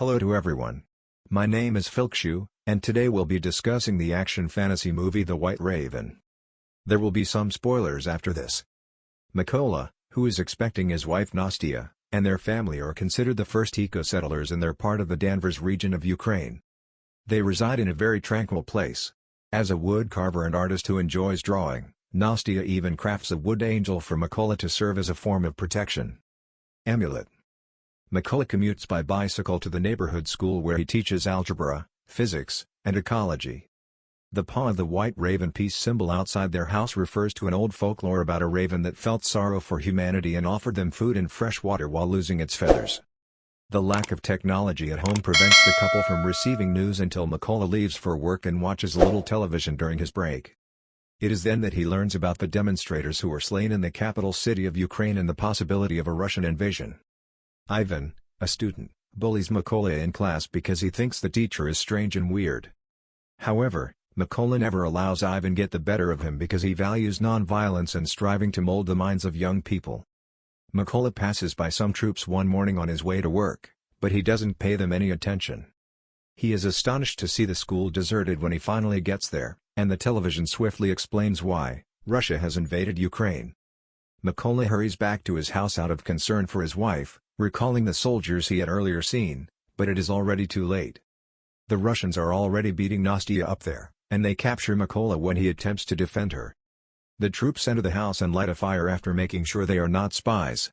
Hello to everyone. My name is Filkshu, and today we'll be discussing the action fantasy movie The White Raven. There will be some spoilers after this. Mykola, who is expecting his wife Nastia, and their family are considered the first eco-settlers in their part of the Danvers region of Ukraine. They reside in a very tranquil place. As a wood carver and artist who enjoys drawing, Nastia even crafts a wood angel for Mykola to serve as a form of protection. Amulet. Mykola commutes by bicycle to the neighborhood school where he teaches algebra, physics, and ecology. The paw of the white raven peace symbol outside their house refers to an old folklore about a raven that felt sorrow for humanity and offered them food and fresh water while losing its feathers. The lack of technology at home prevents the couple from receiving news until Mykola leaves for work and watches a little television during his break. It is then that he learns about the demonstrators who were slain in the capital city of Ukraine and the possibility of a Russian invasion. Ivan, a student, bullies Mykola in class because he thinks the teacher is strange and weird. However, Mykola never allows Ivan get the better of him because he values non-violence and striving to mold the minds of young people. Mykola passes by some troops one morning on his way to work, but he doesn't pay them any attention. He is astonished to see the school deserted when he finally gets there, and the television swiftly explains why: Russia has invaded Ukraine. Mykola hurries back to his house out of concern for his wife, recalling the soldiers he had earlier seen, but it is already too late. The Russians are already beating Nastia up there, and they capture Mykola when he attempts to defend her. The troops enter the house and light a fire after making sure they are not spies.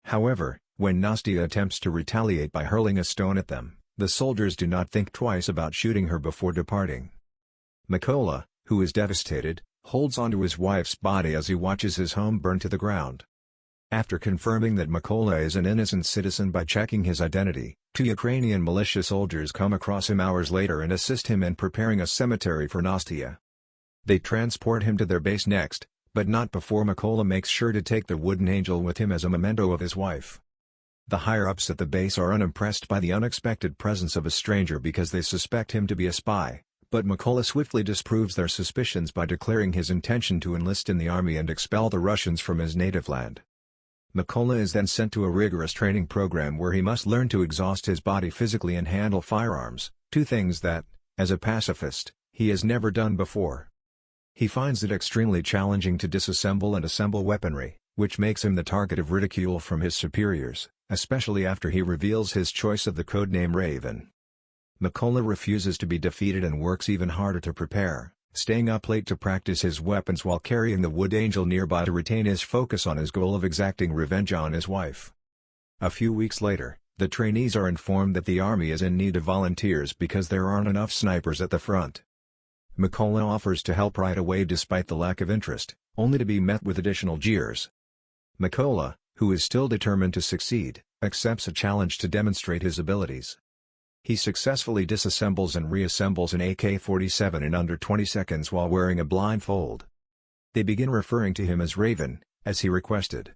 However, when Nastia attempts to retaliate by hurling a stone at them, the soldiers do not think twice about shooting her before departing. Mykola, who is devastated, holds onto his wife's body as he watches his home burn to the ground. After confirming that Mykola is an innocent citizen by checking his identity, 2 Ukrainian militia soldiers come across him hours later and assist him in preparing a cemetery for Nastia. They transport him to their base next, but not before Mykola makes sure to take the wooden angel with him as a memento of his wife. The higher-ups at the base are unimpressed by the unexpected presence of a stranger because they suspect him to be a spy, but Mykola swiftly disproves their suspicions by declaring his intention to enlist in the army and expel the Russians from his native land. Mykola is then sent to a rigorous training program where he must learn to exhaust his body physically and handle firearms, 2 things that, as a pacifist, he has never done before. He finds it extremely challenging to disassemble and assemble weaponry, which makes him the target of ridicule from his superiors, especially after he reveals his choice of the codename Raven. Mykola refuses to be defeated and works even harder to prepare, staying up late to practice his weapons while carrying the wood angel nearby to retain his focus on his goal of exacting revenge on his wife. A few weeks later, the trainees are informed that the army is in need of volunteers because there aren't enough snipers at the front. Mykola offers to help right away despite the lack of interest, only to be met with additional jeers. Mykola, who is still determined to succeed, accepts a challenge to demonstrate his abilities. He successfully disassembles and reassembles an AK-47 in under 20 seconds while wearing a blindfold. They begin referring to him as Raven, as he requested.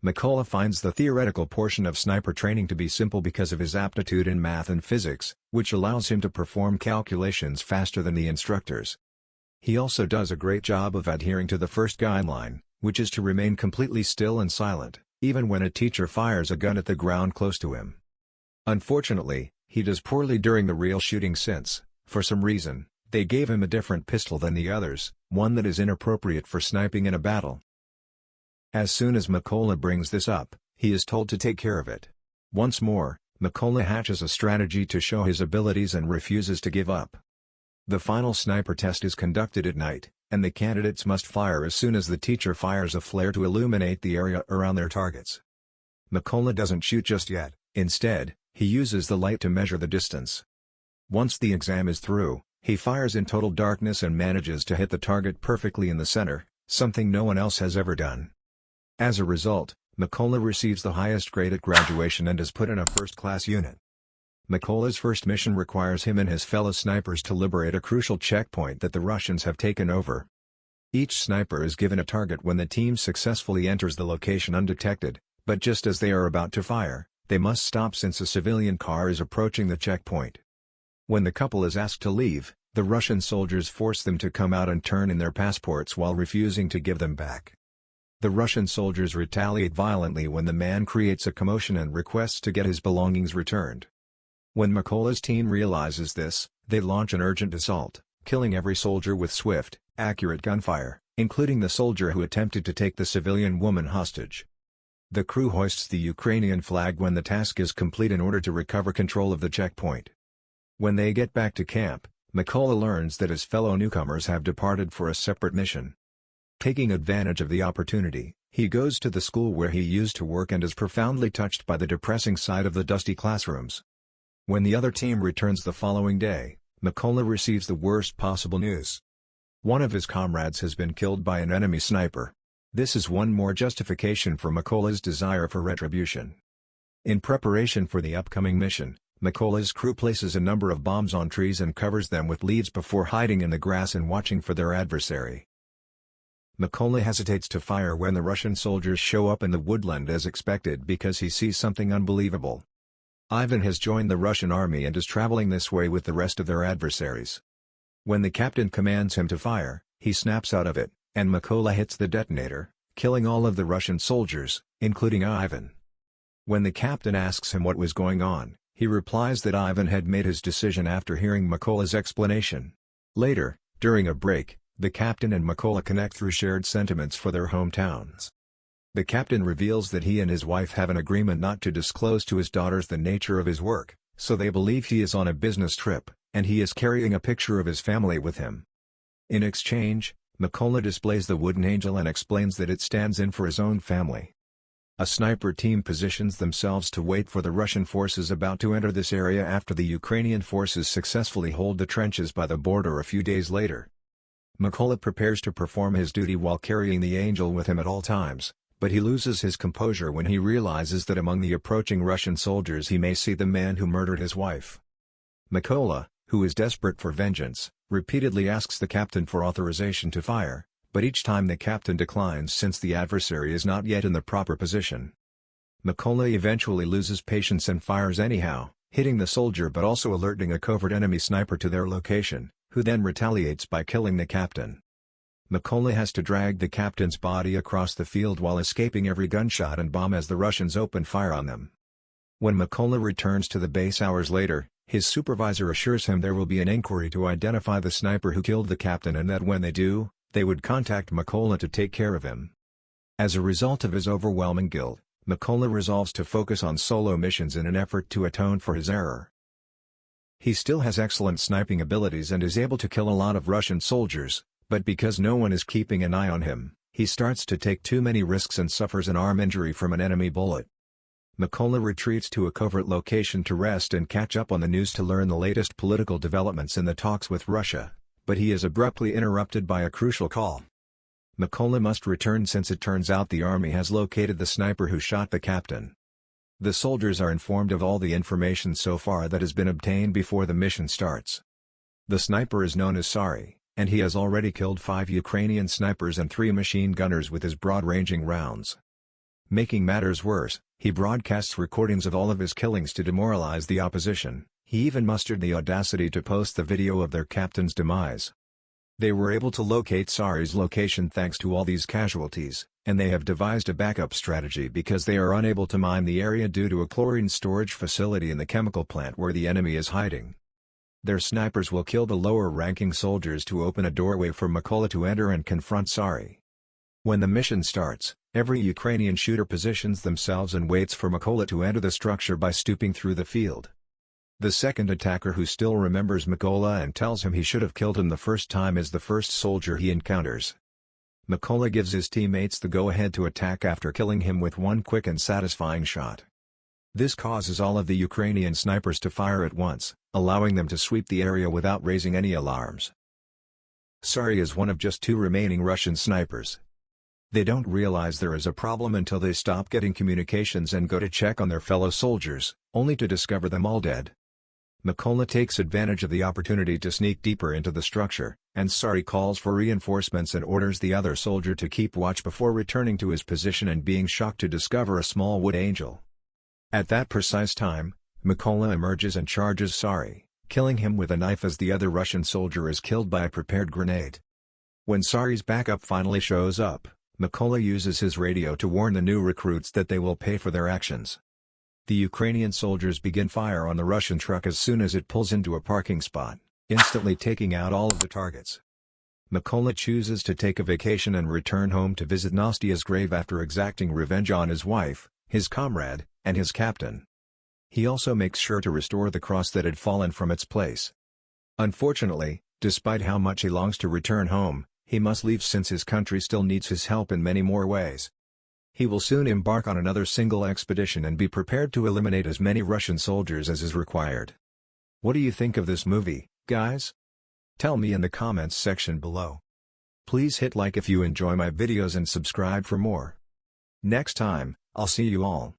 Mykola finds the theoretical portion of sniper training to be simple because of his aptitude in math and physics, which allows him to perform calculations faster than the instructors. He also does a great job of adhering to the first guideline, which is to remain completely still and silent, even when a teacher fires a gun at the ground close to him. Unfortunately, he does poorly during the real shooting since, for some reason, they gave him a different pistol than the others, one that is inappropriate for sniping in a battle. As soon as Mykola brings this up, he is told to take care of it. Once more, Mykola hatches a strategy to show his abilities and refuses to give up. The final sniper test is conducted at night, and the candidates must fire as soon as the teacher fires a flare to illuminate the area around their targets. Mykola doesn't shoot just yet. Instead, he uses the light to measure the distance. Once the exam is through, he fires in total darkness and manages to hit the target perfectly in the center, something no one else has ever done. As a result, Mykola receives the highest grade at graduation and is put in a first-class unit. Mykola's first mission requires him and his fellow snipers to liberate a crucial checkpoint that the Russians have taken over. Each sniper is given a target when the team successfully enters the location undetected, but just as they are about to fire, they must stop since a civilian car is approaching the checkpoint. When the couple is asked to leave, the Russian soldiers force them to come out and turn in their passports while refusing to give them back. The Russian soldiers retaliate violently when the man creates a commotion and requests to get his belongings returned. When Mikola's team realizes this, they launch an urgent assault, killing every soldier with swift, accurate gunfire, including the soldier who attempted to take the civilian woman hostage. The crew hoists the Ukrainian flag when the task is complete in order to recover control of the checkpoint. When they get back to camp, Mikola learns that his fellow newcomers have departed for a separate mission. Taking advantage of the opportunity, he goes to the school where he used to work and is profoundly touched by the depressing sight of the dusty classrooms. When the other team returns the following day, Mikola receives the worst possible news. One of his comrades has been killed by an enemy sniper. This is one more justification for Mikola's desire for retribution. In preparation for the upcoming mission, Mikola's crew places a number of bombs on trees and covers them with leaves before hiding in the grass and watching for their adversary. Mikola hesitates to fire when the Russian soldiers show up in the woodland as expected because he sees something unbelievable. Ivan has joined the Russian army and is traveling this way with the rest of their adversaries. When the captain commands him to fire, he snaps out of it, and Mikola hits the detonator, killing all of the Russian soldiers, including Ivan. When the captain asks him what was going on, he replies that Ivan had made his decision after hearing Mikola's explanation. Later, during a break, the captain and Mikola connect through shared sentiments for their hometowns. The captain reveals that he and his wife have an agreement not to disclose to his daughters the nature of his work, so they believe he is on a business trip, and he is carrying a picture of his family with him. In exchange, Mikola displays the wooden angel and explains that it stands in for his own family. A sniper team positions themselves to wait for the Russian forces about to enter this area after the Ukrainian forces successfully hold the trenches by the border a few days later. Mikola prepares to perform his duty while carrying the angel with him at all times, but he loses his composure when he realizes that among the approaching Russian soldiers he may see the man who murdered his wife. Mikola, who is desperate for vengeance, repeatedly asks the captain for authorization to fire, but each time the captain declines since the adversary is not yet in the proper position. Mikola eventually loses patience and fires anyhow, hitting the soldier but also alerting a covert enemy sniper to their location, who then retaliates by killing the captain. Mikola has to drag the captain's body across the field while escaping every gunshot and bomb as the Russians open fire on them. When Mikola returns to the base hours later, his supervisor assures him there will be an inquiry to identify the sniper who killed the captain and that when they do, they would contact Mikola to take care of him. As a result of his overwhelming guilt, Mikola resolves to focus on solo missions in an effort to atone for his error. He still has excellent sniping abilities and is able to kill a lot of Russian soldiers, but because no one is keeping an eye on him, he starts to take too many risks and suffers an arm injury from an enemy bullet. Mikola retreats to a covert location to rest and catch up on the news to learn the latest political developments in the talks with Russia, but he is abruptly interrupted by a crucial call. Mikola must return since it turns out the army has located the sniper who shot the captain. The soldiers are informed of all the information so far that has been obtained before the mission starts. The sniper is known as Sari, and he has already killed 5 Ukrainian snipers and 3 machine gunners with his broad-ranging rounds. Making matters worse, he broadcasts recordings of all of his killings to demoralize the opposition. He even mustered the audacity to post the video of their captain's demise. They were able to locate Sari's location thanks to all these casualties, and they have devised a backup strategy because they are unable to mine the area due to a chlorine storage facility in the chemical plant where the enemy is hiding. Their snipers will kill the lower-ranking soldiers to open a doorway for Mikola to enter and confront Sari. When the mission starts, every Ukrainian shooter positions themselves and waits for Mikola to enter the structure by stooping through the field. The second attacker who still remembers Mikola and tells him he should have killed him the first time is the first soldier he encounters. Mikola gives his teammates the go-ahead to attack after killing him with one quick and satisfying shot. This causes all of the Ukrainian snipers to fire at once, allowing them to sweep the area without raising any alarms. Sari is one of just 2 remaining Russian snipers. They don't realize there is a problem until they stop getting communications and go to check on their fellow soldiers, only to discover them all dead. Mikola takes advantage of the opportunity to sneak deeper into the structure, and Sari calls for reinforcements and orders the other soldier to keep watch before returning to his position and being shocked to discover a small wood angel. At that precise time, Mikola emerges and charges Sari, killing him with a knife as the other Russian soldier is killed by a prepared grenade. When Sari's backup finally shows up, Mikola uses his radio to warn the new recruits that they will pay for their actions. The Ukrainian soldiers begin fire on the Russian truck as soon as it pulls into a parking spot, instantly taking out all of the targets. Mykola chooses to take a vacation and return home to visit Nastya's grave after exacting revenge on his wife, his comrade, and his captain. He also makes sure to restore the cross that had fallen from its place. Unfortunately, despite how much he longs to return home, he must leave since his country still needs his help in many more ways. He will soon embark on another single expedition and be prepared to eliminate as many Russian soldiers as is required. What do you think of this movie, guys? Tell me in the comments section below. Please hit like if you enjoy my videos and subscribe for more. Next time, I'll see you all.